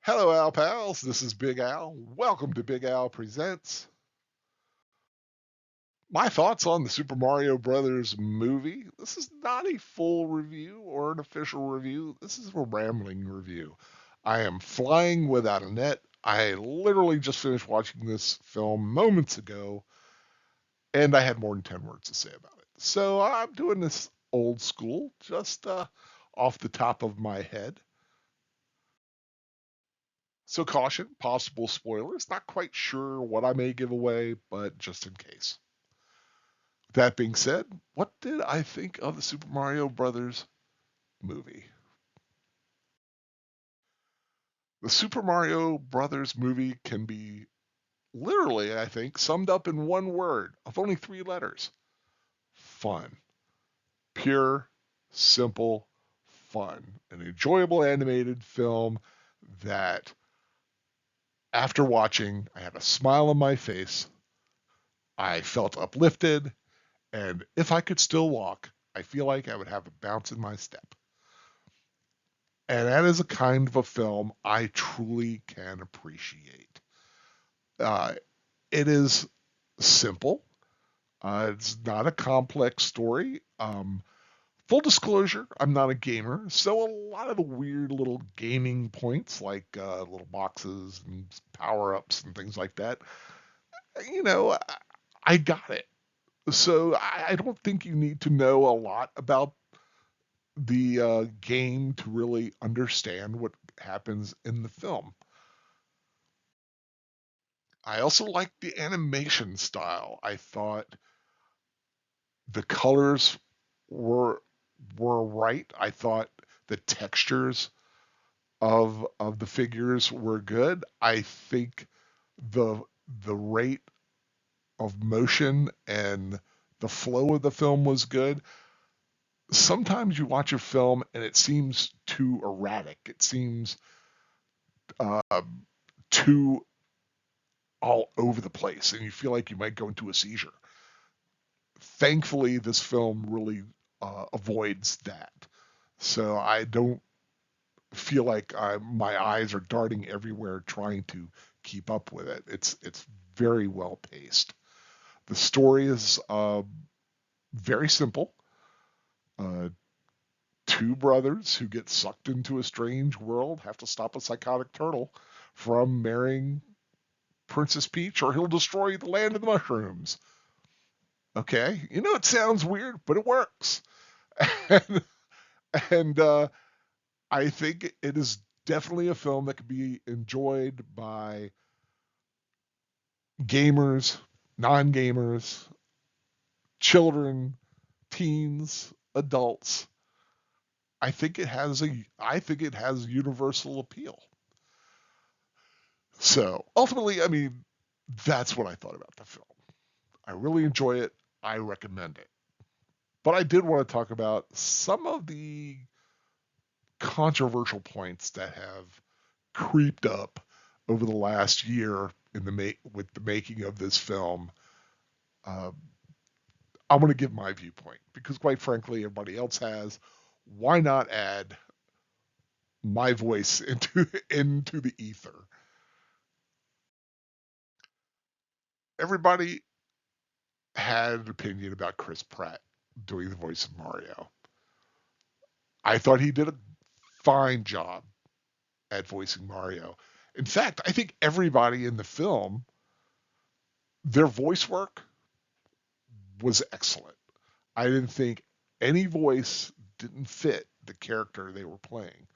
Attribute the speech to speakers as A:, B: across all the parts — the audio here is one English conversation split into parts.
A: Hello, Al Pals. This is Big Al. Welcome to Big Al Presents. My thoughts on the Super Mario Brothers movie. This is not a full review or an official review. This is a rambling review. I am flying without a net. I literally just finished watching this film moments ago, and I had more than 10 words to say about it. So I'm doing this old school, just off the top of my head. So caution, possible spoilers. Not quite sure what I may give away, but just in case. That being said, what did I think of the Super Mario Brothers movie? The Super Mario Brothers movie can be literally, I think, summed up in one word of only three letters: fun. Pure, simple fun. An enjoyable animated film that, after watching, I had a smile on my face. I felt uplifted. And if I could still walk, I feel like I would have a bounce in my step. And that is a kind of a film I truly can appreciate. Uh, it is simple. It's not a complex story. Full disclosure, I'm not a gamer, so a lot of the weird little gaming points, like little boxes and power ups and things like that, you know, I got it. So I don't think you need to know a lot about the game to really understand what happens in the film. I also liked the animation style. I thought the colors were right. I thought the textures of the figures were good. I think the the rate of motion and the flow of the film was good. Sometimes you watch a film and it seems too erratic. It seems uh, too all over the place, and you feel like you might go into a seizure. Thankfully, this film really avoids that. So I don't feel like my eyes are darting everywhere trying to keep up with it. It's very well paced. The story is very simple. Uh, Two brothers who get sucked into a strange world have to stop a psychotic turtle from marrying Princess Peach, or he'll destroy the land of the mushrooms. Okay, it sounds weird, but it works. and, and I think it is definitely a film that could be enjoyed by gamers, non-gamers, children, teens, adults. I think it has universal appeal. So ultimately, I mean, that's what I thought about the film. I really enjoy it. I recommend it. But I did want to talk about some of the controversial points that have creeped up over the last year with the making of this film. Uh, I want to give my viewpoint because, quite frankly, everybody else has. Why not add my voice into the ether? Everybody had an opinion about Chris Pratt doing the voice of Mario. I thought he did a fine job at voicing Mario. In fact, I think everybody in the film, their voice work was excellent. I didn't think any voice didn't fit the character they were playing.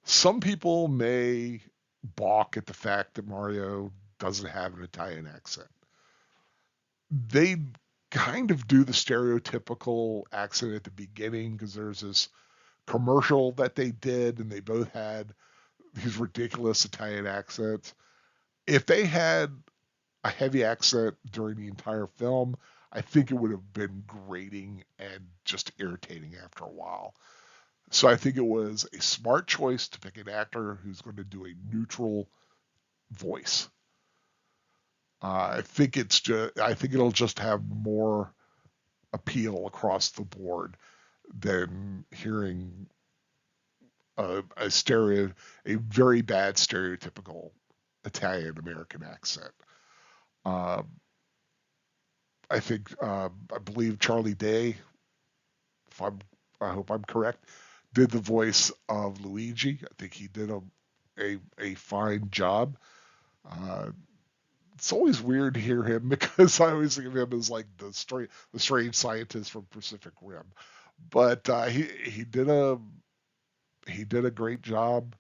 A: Some people may balk at the fact that Mario doesn't have an Italian accent. They kind of do the stereotypical accent at the beginning because there's this commercial that they did and they both had these ridiculous Italian accents. If they had a heavy accent during the entire film, I think it would have been grating and just irritating after a while. So I think it was a smart choice to pick an actor who's going to do a neutral voice. I think it'll just have more appeal across the board than hearing a very bad stereotypical Italian American accent. Uh, I believe Charlie Day, if I hope I'm correct, did the voice of Luigi. I think he did a fine job. Uh, it's always weird to hear him because I always think of him as like the strange scientist from Pacific Rim. But he did a great job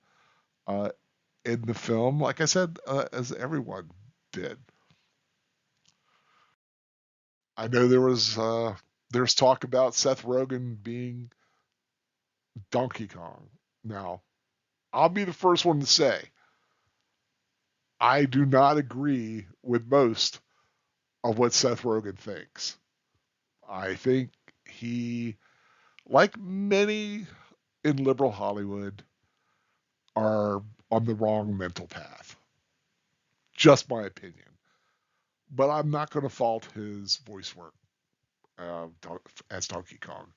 A: uh, in the film. Like I said, as everyone did. I know there's talk about Seth Rogen being Donkey Kong. Now, I'll be the first one to say I do not agree with most of what Seth Rogen thinks. I think he, like many in liberal Hollywood, are on the wrong mental path. Just my opinion. But I'm not going to fault his voice work uh, as Donkey Kong.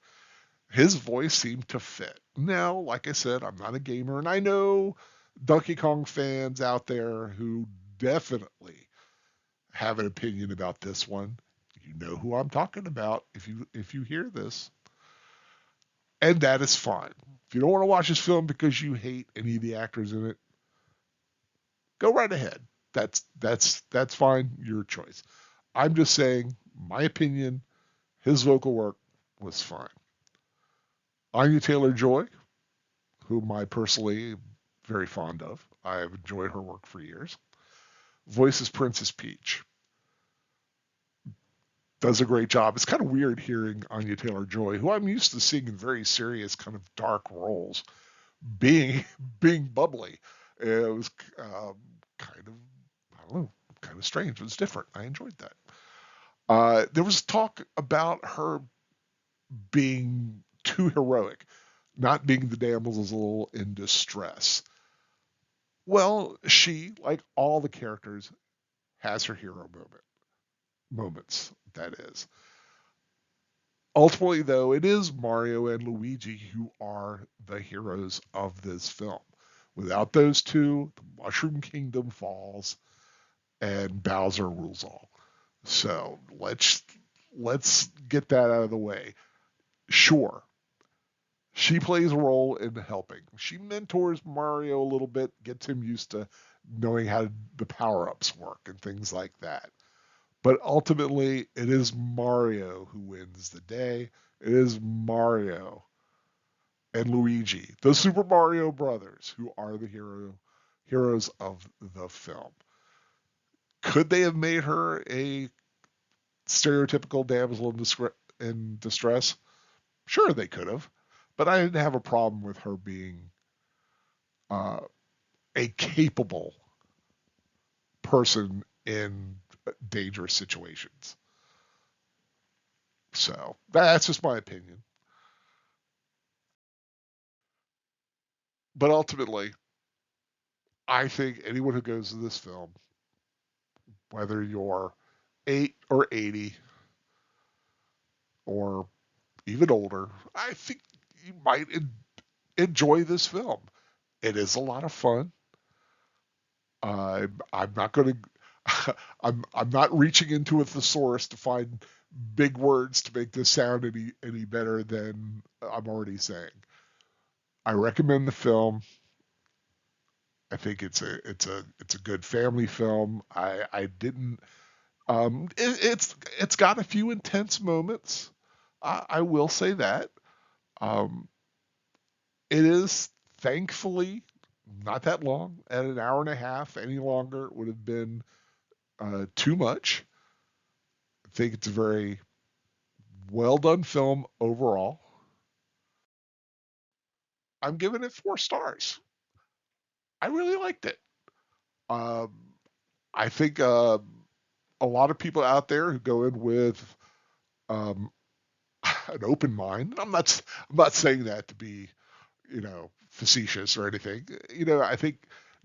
A: His voice seemed to fit. Now, like I said, I'm not a gamer, and I know Donkey Kong fans out there who definitely have an opinion about this one. You know who I'm talking about if you hear this, and that is fine. If you don't want to watch this film because you hate any of the actors in it, go right ahead. That's fine. Your choice. I'm just saying my opinion. His vocal work was fine. Anya Taylor Joy, whom I personally am very fond of. I've enjoyed her work for years. Voices Princess Peach. Does a great job. It's kind of weird hearing Anya Taylor Joy, who I'm used to seeing in very serious, kind of dark roles, being being bubbly. It was kind of I don't know, kind of strange. It was different. I enjoyed that. There was talk about her being too heroic, not being the damsel in distress. Well, she, like all the characters, has her hero moments. That is. Ultimately, though, it is Mario and Luigi who are the heroes of this film. Without those two, the Mushroom Kingdom falls and Bowser rules all. So let's get that out of the way. Sure, she plays a role in helping. She mentors Mario a little bit, gets him used to knowing how the power ups work and things like that. But ultimately, it is Mario who wins the day. It is Mario and Luigi, the Super Mario Brothers, who are the heroes of the film. Could they have made her a stereotypical damsel in distress? Sure, they could have, but I didn't have a problem with her being uh, a capable person in dangerous situations. So that's just my opinion. But ultimately, I think anyone who goes to this film, whether you're 8 or 80 or even older, I think you might enjoy this film. It is a lot of fun. I'm not going to. I'm not reaching into a thesaurus to find big words to make this sound any better than I'm already saying. I recommend the film. I think it's a good family film. I didn't it's got a few intense moments. I will say that. Um, it is thankfully not that long. At an hour and a half, any longer would have been too much. I think it's a very well done film overall. I'm giving it 4 stars. I really liked it. Um, I think a lot of people out there who go in with um, an open mind. I'm not saying that to be facetious or anything. I think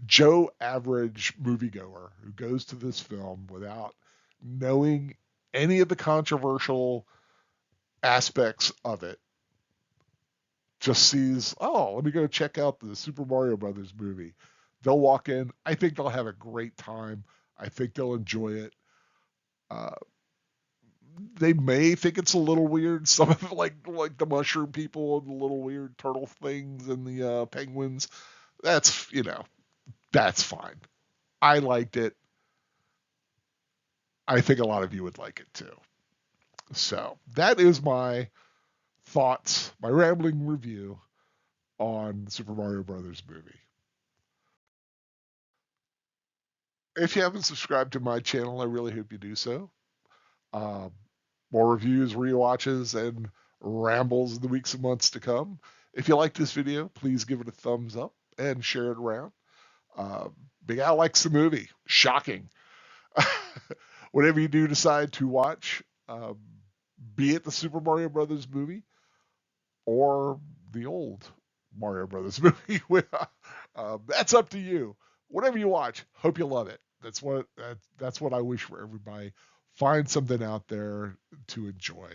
A: Joe average moviegoer who goes to this film without knowing any of the controversial aspects of it just sees, oh, let me go check out the Super Mario Brothers movie. They'll walk in. I think they'll have a great time. I think they'll enjoy it. Uh, they may think it's a little weird. Some of it, like the mushroom people and the little weird turtle things and the penguins. That's that's fine. I liked it. I think a lot of you would like it too. So that is my thoughts, my rambling review on the Super Mario Brothers movie. If you haven't subscribed to my channel, I really hope you do so. Um, More reviews, rewatches, and rambles in the weeks and months to come. If you like this video, please give it a thumbs up and share it around. Uh, Big Al likes the movie. Shocking. Whatever you do decide to watch, be it the Super Mario Brothers movie or the old Mario Brothers movie, that's up to you. Whatever you watch, hope you love it. That's what I wish for everybody. Find something out there to enjoy.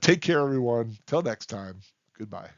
A: Take care, everyone. Till next time. Goodbye.